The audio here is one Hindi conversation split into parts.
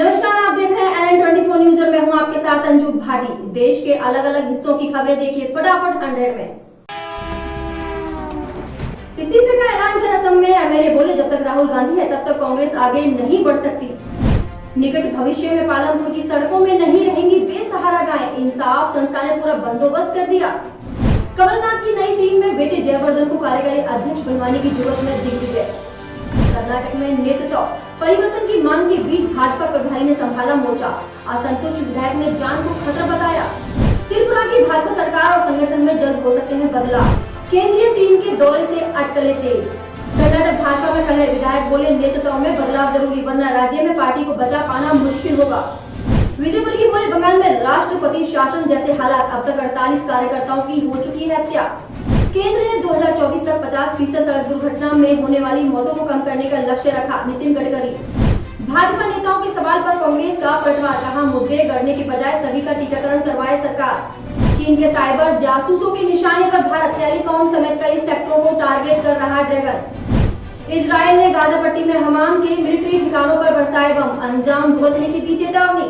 नमस्कार, आप देख रहे हैं NN24 न्यूज और मैं हूं आपके साथ अंजू भाटी। देश के अलग अलग हिस्सों की खबरें देखिए फटाफट 100 में। इस्तीफे का ऐलान कर असम में एमएलए बोले, जब तक राहुल गांधी है तब तक कांग्रेस आगे नहीं बढ़ सकती। निकट भविष्य में पालमपुर की सड़कों में नहीं रहेंगी बेसहारा गायें, इंसाफ संस्था ने पूरा बंदोबस्त कर दिया। कमलनाथ की नई टीम में बेटे जयवर्धन को कार्यकारी अध्यक्ष बनवाने की जरूरत में दिग्विजय। कर्नाटक में नेतृत्व परिवर्तन की मांग के बीच भाजपा प्रभारी ने संभाला मोर्चा, असंतुष्ट विधायक ने जान को खतरा बताया। त्रिपुरा की भाजपा सरकार और संगठन में जल्द हो सकते हैं बदलाव, केंद्रीय टीम के दौरे से अटकलें तेज। कर्नाटक भाजपा में कल विधायक बोले, नेतृत्व में बदलाव जरूरी, वरना राज्य में पार्टी को बचा पाना मुश्किल होगा। विजय वर्गीय बोले, बंगाल में राष्ट्रपति शासन जैसे हालात, अब तक 48 कार्यकर्ताओं की हो चुकी है हत्या। केंद्र ने 2024 तक 50% सड़क दुर्घटना में होने वाली मौतों को कम करने का लक्ष्य रखा, नितिन गडकरी। भाजपा नेताओं के सवाल पर कांग्रेस का पलटवार, कहा मुद्दे गढ़ने के बजाय सभी का टीकाकरण करवाए सरकार। चीन के साइबर जासूसों के निशाने पर भारत, टेलीकॉम समेत कई सेक्टरों को टारगेट कर रहा ड्रैगन। इजरायल ने गाजा पट्टी में हमाम के मिलिट्री ठिकानों पर बरसाए बम, अंजाम भुगतने की दी चेतावनी।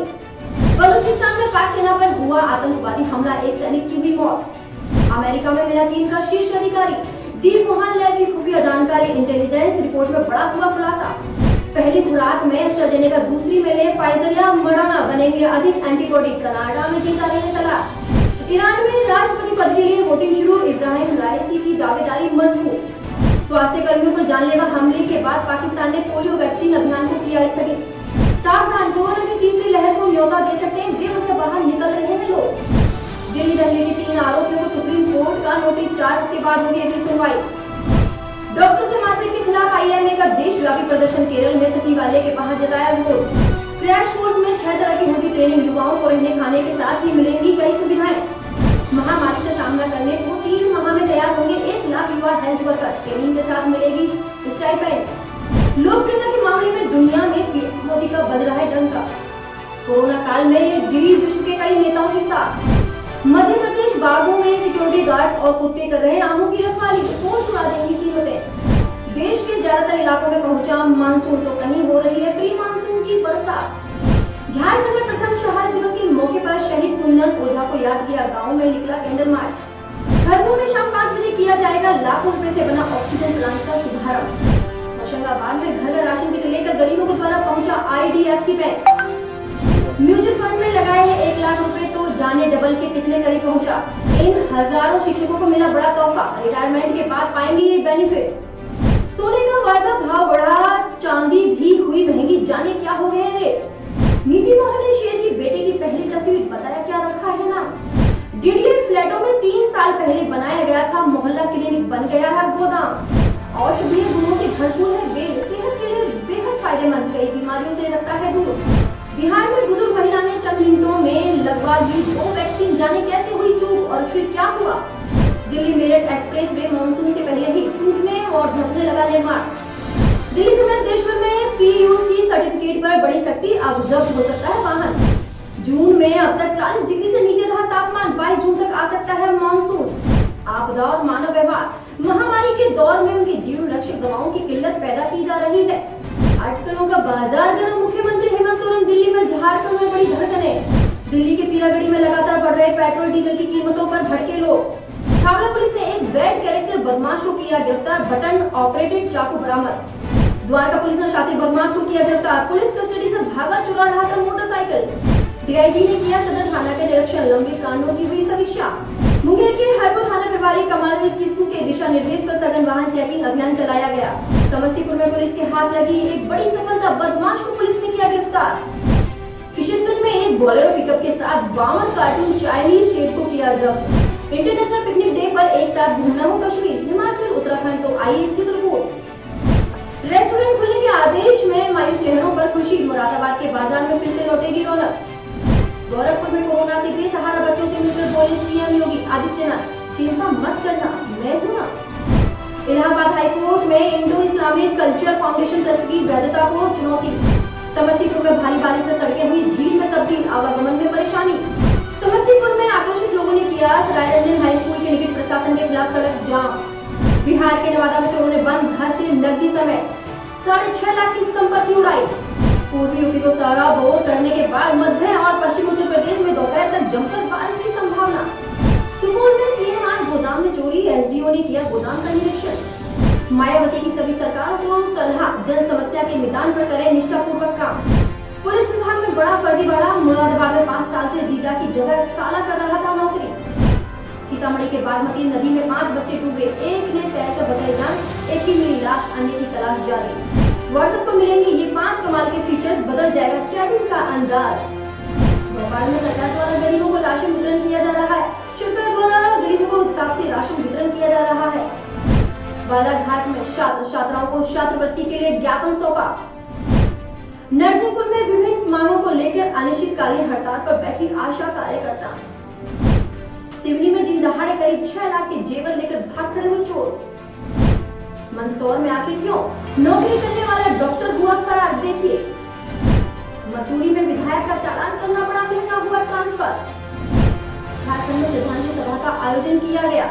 बलूचिस्तान में पाक सेना पर हुआ आतंकवादी हमला, एक सैनिक की हुई मौत। अमेरिका में मिला चीन का शीर्ष अधिकारी दीप वुहान लैब की खुफिया जानकारी, इंटेलिजेंस रिपोर्ट में बड़ा हुआ खुलासा। पहली खुराक में एस्ट्राजेनेका, दूसरी में ले फाइजर या मॉडर्ना बनेंगे अधिक एंटीबॉडी, कनाडा में दी जा रही है सलाह। ईरान में राष्ट्रपति पद के लिए वोटिंग शुरू, इब्राहिम राइसी की दावेदारी मजबूत। स्वास्थ्य कर्मियों पर जानलेवा हमले के बाद पाकिस्तान ने पोलियो वैक्सीन अभियान को किया स्थगित। सावधान, कोरोना की तीसरी लहर को न्योता दे सकते हैं, बेवजह बाहर निकल रहे हैं लोग। दिल्ली दंगे के 3 आरोपियों को सुप्रीम कोर्ट का नोटिस, 4 हफ्ते बाद होगी अगली सुनवाई। डॉक्टरों से मारपीट के खिलाफ आईएमए का देशव्यापी प्रदर्शन, केरल में सचिवालय के बाहर जताया विरोध। क्रैश कोर्स में 6 तरह की होगी ट्रेनिंग, युवाओं को रहने खाने के साथ ही मिलेंगी कई सुविधाएं। महामारी से सामना करने को 3 माह में तैयार होंगे 1 लाख युवा हेल्थ वर्कर, ट्रेनिंग के साथ मिलेगी स्टाइपेंड। लोकप्रियता के मामले में दुनिया में मोदी का बज रहा है डंका। कोरोना काल में गिरी विश्व के कई नेताओं के साथ। मध्य प्रदेश बागों में सिक्योरिटी गार्ड्स और कुत्ते कर रहे हैं आमों की रखवाली, फोन चुरा देंगी कीमतें। देश के ज्यादातर इलाकों में पहुंचा मानसून, तो कहीं हो रही है प्री मानसून की बरसात। झारखंड में प्रथम शहादत दिवस के मौके पर शहीद कुंदन ओझा को याद किया, गाँव में निकला कैंडल मार्च। खरगोन में शाम 5 बजे किया जाएगा लाखों रुपए से बना ऑक्सीजन प्लांट का शुभारंभ। होशंगाबाद में घर घर राशन किट लेकर गरीबों के द्वारा पहुंचा IDFC बैंक। म्यूचुअल फंड में लगाए हैं 1 लाख रुपए, तो जाने डबल के कितने करीब पहुंचा। इन हजारों शिक्षकों को मिला बड़ा तोहफा, रिटायरमेंट के बाद पाएंगे ये बेनिफिट। सोने का वायदा भाव बढ़ा, चांदी भी हुई महंगी, जाने क्या हो गए रेट। नीति मोहन ने शेर की बेटे की पहली तस्वीर, बताया क्या रखा है ना। DDA फ्लैटों में 3 साल पहले बनाया गया था मोहल्ला क्लिनिक, बन गया है गोदाम। औषधीय गुणों से भरपूर है बेल, सेहत के लिए बेहद फायदेमंद, कई बीमारियों से रखता है दूर। बिहार में बुजुर्ग महिला ने चंद मिनटों में लगवा ली 2 वैक्सीन, जाने कैसे हुई चूक और फिर क्या हुआ। Delhi Meerut express way monsoon से पहले ही टूटने और धंसने लगा निर्माण। दिल्ली समेत देश भर में PUC सर्टिफिकेट पर बड़ी सख्ती, अब जब्त हो सकता है वाहन। जून में अब तक 40 डिग्री से नीचे रहा तापमान, 22 जून तक आ सकता है मानसून। आपदा और मानव व्यवहार, महामारी के दौर में उनकी जीवन रक्षक दवाओं की किल्लत पैदा की जा रही है। अटकलों का बाजार गर्म, मुख्यमंत्री हेमंत सोरेन दिल्ली में, झारखंड में बड़ी धड़कनें। दिल्ली के पीरागढ़ी में लगातार बढ़ रहे पेट्रोल डीजल की कीमतों पर भड़के लोग। छावला पुलिस ने एक बैड कैरेक्टर बदमाश को किया गिरफ्तार, बटन ऑपरेटेड चाकू बरामद। द्वारका पुलिस ने शातिर बदमाश को किया गिरफ्तार, पुलिस कस्टडी से भागा चुरा रहा था मोटरसाइकिल। DIG ने किया सदर थाना के निरीक्षण, लंबित कांडों की हुई समीक्षा। मुंगेर के हरपुर थाना प्रभारी कमाल किस्कू के दिशा निर्देश पर सघन वाहन चेकिंग अभियान चलाया गया। समस्तीपुर में पुलिस के हाथ लगी एक बड़ी सफलता, बदमाश को पुलिस ने किया गिरफ्तार। किशनगंज में एक बोलेरो पिकअप के साथ 52 कार्टून चाइनीज सेब को किया जब्त। इंटरनेशनल पिकनिक डे पर एक साथ घूमना हो कश्मीर, हिमाचल, उत्तराखंड, तो आइए चित्रकूट। रेस्टोरेंट खुलने के आदेश में मायूस चेहरों पर खुशी, मुरादाबाद के बाजार में फिर से लौटेगी रौनक। गोरखपुर में कोरोना से बेसहारा बच्चों से मिलकर बोले CM योगी आदित्यनाथ, चिंता मत करना, मैं हूं ना। इलाहाबाद हाईकोर्ट में Indo Islamic culture foundation trust की वैधता को चुनौती। समस्तीपुर में भारी बारिश से सड़कें हुई झील में तब्दील, आवागमन में परेशानी। समस्तीपुर में आक्रोशित लोगों ने किया सरायरंजन हाई स्कूल के निकट प्रशासन के खिलाफ सड़क जाम। बिहार के नवादा में चोरों ने बंद घर से नकदी समेत 6.5 लाख की संपत्ति उड़ाई। पूर्वी यूपी को सराबोर करने के बाद मध्य और पश्चिम उत्तर प्रदेश में दोपहर तक जमकर बारिश की संभावना। सुकून में सीएम आज गोदाम में चोरी, एसडीओ ने किया गोदाम का निरीक्षण। मायावती की सभी सरकारों को सलाह, जन समस्या के निदान पर करें निष्ठापूर्वक काम। पुलिस विभाग में बड़ा फर्जीवाड़ा, मुरादाबाद में 5 साल से जीजा की जगह साला कर रहा था नौकरी। सीतामढ़ी के बागमती नदी में 5 बच्चे डूबे, एक ने तैरकर बचाई जान, एक की मिली लाश, अन्य की तलाश जारी। व्हाट्सएप को मिलेंगे ये 5 कमाल के फीचर्स, बदल जाएगा चैटिंग का अंदाज। भोपाल में सरकार द्वारा गरीबों को राशन वितरण किया जा रहा है। सरकार द्वारा गरीबों को हिसाब से राशन वितरण किया जा रहा है। बालाघाट में छात्र छात्राओं को छात्रवृत्ति के लिए ज्ञापन सौंपा। नरसिंहपुर में विभिन्न मांगों को लेकर अनिश्चितकालीन हड़ताल पर बैठी आशा कार्यकर्ता। सिवनी में दिन दहाड़े करीब 6 लाख के जेवर लेकर भाग खड़े हुए चोर। मंदसौर में आखिर क्यों नौकरी करने वाला डॉक्टर हुआ फरार, देखिए। मसूरी में विधायक का चालान करना पड़ा, महंगा हुआ ट्रांसफर। झारखंड में श्रद्धांजलि सभा का आयोजन किया गया।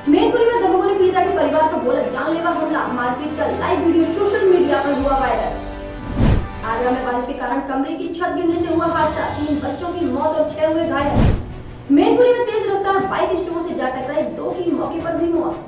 मैनपुरी में दबंगों ने पीड़िता के परिवार पर बोला जानलेवा हमला, मारपीट का लाइव वीडियो सोशल मीडिया पर हुआ वायरल। आगरा में बारिश के कारण कमरे की छत गिरने से हुआ हादसा, 3 बच्चों की मौत और 6 हुए घायल। मैनपुरी में तेज रफ्तार बाइक स्टोर से जा टकराई, 2 की मौके पर हुई मौत।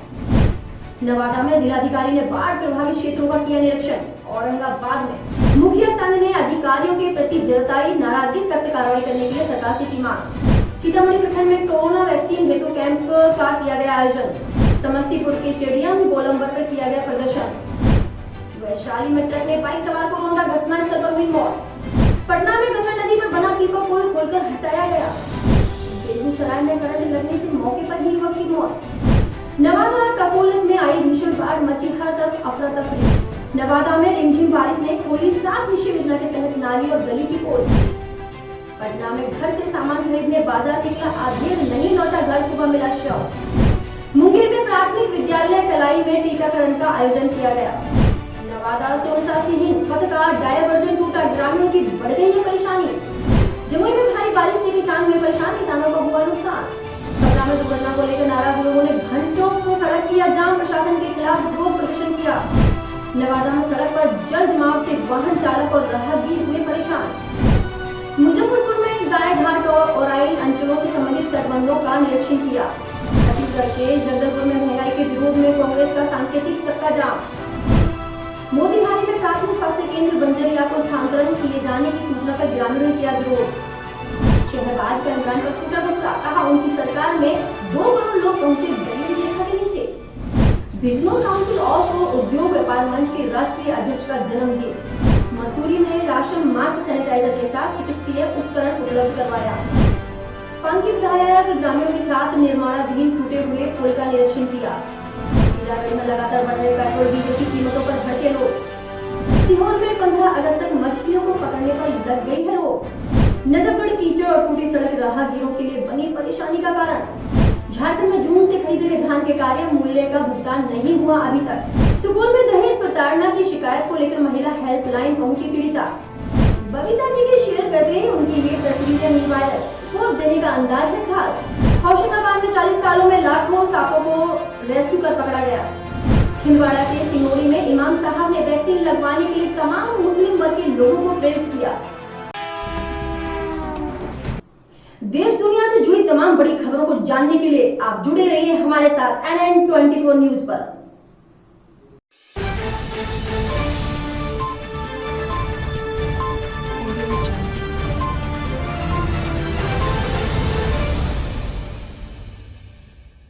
नवादा में जिलाधिकारी ने बाढ़ प्रभावित क्षेत्रों का किया निरीक्षण। औरंगाबाद में मुखिया संघ ने अधिकारियों के प्रति जताई नाराजगी, सख्त कार्रवाई करने के लिए सरकार से की मांग। सीतामढ़ी प्रखंड में कोरोना वैक्सीन हेतु कैंप का किया गया आयोजन। समस्तीपुर के स्टेडियम गोलंबर पर किया गया प्रदर्शन। वैशाली में ट्रक ने बाइक सवार को रौंदा, घटनास्थल पर हुई मौत। पटना में गंगा नदी पर बना पीपा पुल खोलकर हटाया गया। बेगूसराय में करंट लगने से मौके पर ही युवक की मौत। नवादा कपोलत में आई भीषण बाढ़, मची हर तरफ अफरा तफरी। नवादा में रिमझिम बारिश ने खोली 7 निश्चय योजना के तहत नाली और गली की पोल। पटना में घर से सामान खरीदने बाजार निकला आधेड़, नहीं लौटा घर, सुबह मिला शव। मुंगेर में प्राथमिक विद्यालय कलाई में टीकाकरण का आयोजन किया गया। नवादा सोनसा सिहिन पथ का डायवर्जन टूटा, ग्रामीणों की बढ़ गई है परेशानी। जमुई में भारी बारिश से किसान हुए परेशान, किसानों को हुआ नुकसान। पटना में दुर्घटना को लेकर नाराज लोगों ने घंटों को सड़क किया जाम, प्रशासन के खिलाफ विरोध प्रदर्शन किया। नवादा में सड़क पर जल जमाव से वाहन चालक और राहगीर हुए परेशान। मुजफ्फरपुर में गाय घाट और औराई अंचलों से संबंधित तटबंधों का निरीक्षण किया। छत्तीसगढ़ के जगदलपुर में महंगाई के विरोध में कांग्रेस का सांकेतिक चक्का जाम। मोतिहारी में प्राथमिक स्वास्थ्य केंद्र बंजरिया को स्थानांतरण किए जाने की सूचना पर ग्रामीणों ने किया विरोध। शहबाज का इमरान पर फूटा गुस्सा, कहा उनकी सरकार में 2 करोड़ लोग पहुंचे गरीबी रेखा के नीचे। बिजनौर काउंसिल ऑफ उद्योग व्यापार मंच के राष्ट्रीय अध्यक्ष का जन्मदिन। मसूरी में राशन, मास्क, सैनिटाइजर के साथ चिकित्सीय उपकरण उपलब्ध करवाया। पंकी विधायक ग्रामीणों के साथ निर्माणाधीन टूटे हुए पुल का निरीक्षण किया। हीरागढ़ में लगातार बढ़ रहे पेट्रोल डीजल की कीमतों पर भड़के लोग। सीहोर में 15 अगस्त तक मछलियों को पकड़ने पर लग गई है रोक। नजफगढ़ कीचड़ और टूटी सड़क राहगीरों के लिए बनी परेशानी का कारण। झारखंड में जून से खरीदे गए धान के कार्य मूल्य का भुगतान नहीं हुआ अभी तक। सुकून में दहेज प्रताड़ना की शिकायत को लेकर महिला हेल्पलाइन पहुंची पीड़िता। बबीता जी के शेयर करते उनकी ये तस्वीरें हुई वायरल, पोस्ट देने का अंदाज है खास। होशंगाबाद में 40 सालों में लाखों सांपों को रेस्क्यू कर पकड़ा गया। छिंदवाड़ा के सिंगोड़ी में इमाम साहब ने वैक्सीन लगवाने के लिए तमाम मुस्लिम वर्ग के लोगों को प्रेरित किया। देश दुनिया से जुड़ी तमाम बड़ी खबरों को जानने के लिए आप जुड़े रहिए हमारे साथ NN24 न्यूज पर।